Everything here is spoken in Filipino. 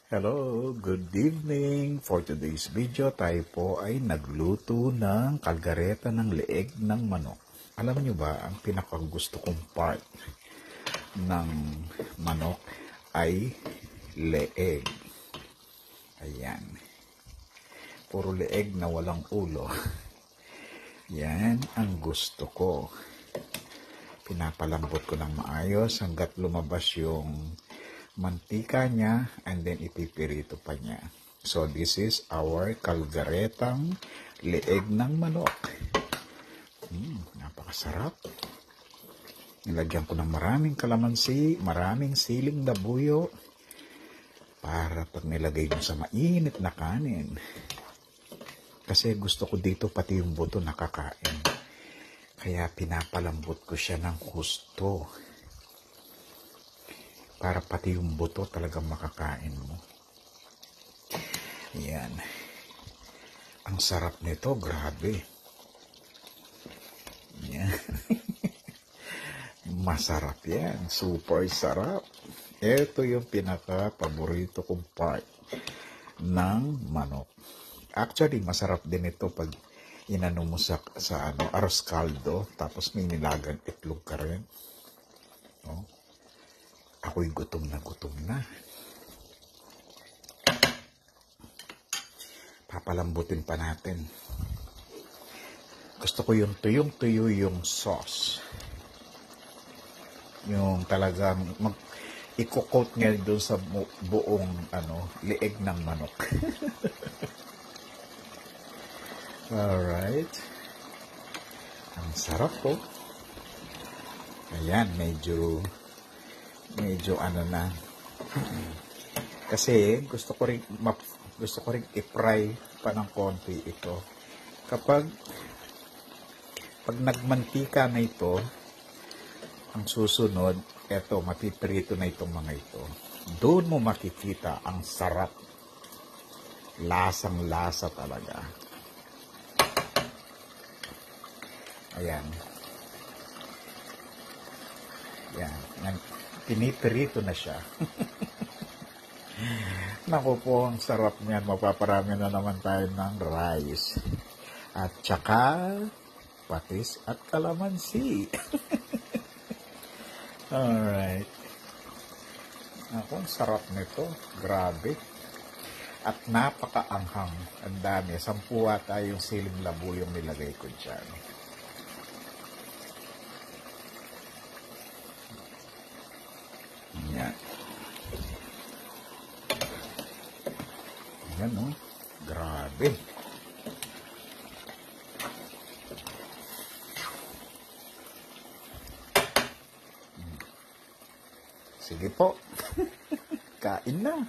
Hello, good evening. For today's video, tayo po ay nagluto ng kalgareta ng leeg ng manok. Alam nyo ba, ang pinakagusto kong part ng manok ay leeg. Ayan. Puro leeg na walang ulo. Yan ang gusto ko. Pinapalambot ko ng maayos hanggat lumabas yung mantika niya, and then ipipirito pa niya. So, this is our kalgaretang leeg ng manok. Napakasarap. Nilagyan ko ng maraming kalamansi, maraming siling na buyo, para pag nilagay mo sa mainit na kanin. Kasi gusto ko dito pati yung buto nakakain. Kaya pinapalambot ko siya ng husto. Para pati yung buto talagang makakain mo. Ayan. Ang sarap nito, grabe. Ayan. Masarap yan. Super sarap. Ito yung pinaka-paborito kong part ng manok. Actually, masarap din ito pag inano mo sa arroz caldo, tapos may nilagang itlog ka rin. Oh. Ako'y gutom na gutom na. Papalambutin pa natin. Gusto ko yung tuyong-tuyo yung sauce. Yung talagang i-coat niya doon sa buong leeg ng manok. Alright. Ang sarap po. Ayan, medyo na. Kasi gusto ko rin i-fry pa ng konti ito. Pag nagmantika na ito, ang susunod, eto, mapiprito na itong mga ito. Doon mo makikita ang sarap. Lasang-lasa talaga. Ayan. Yan. Pinipirito na siya. Naku po, ang sarap niyan. Mapaparami na naman tayo ng rice. At saka, patis at kalamansi. Alright. Naku, ang sarap nito. Grabe. At napakaanghang. Ang dami. 10 ata yung siling labu yung nilagay ko dyan. Yan. Yan, oh. Grabe. Sige po. Kain na.